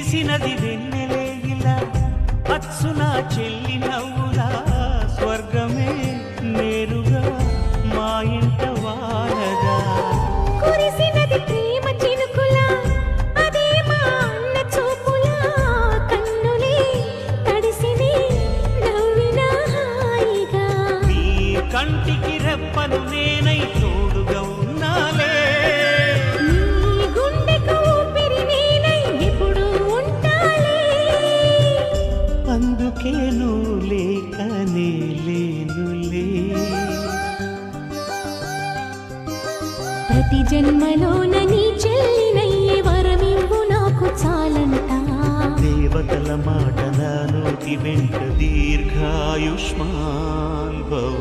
విరిసినది వెన్నెలే ఇలా అచ్చు నా చెల్లి నవ్వులా స్వర్గమే నేరుగా మా ఇంట వారగా కురిసినది ప్రేమ చినుకులా అదే మా అన్న చూపులా కన్నులే తడిసిని నవ్వినా హాయిగా నీ కంటికి రెప్పను నేనై తోడుగా ఉన్నాలే నీ గుండెకు ఊపిరి నేనై ఎప్పుడూ ఉంటాలే అందుకే నువ్వు లేకనే లేనులే ప్రతి జన్మలోన నీ చెల్లినయ్యే వరమివ్వు నాకు చాలంట దేవతల మాట నా నోటి వెంట దీర్ఘాయుష్మాన్ భవ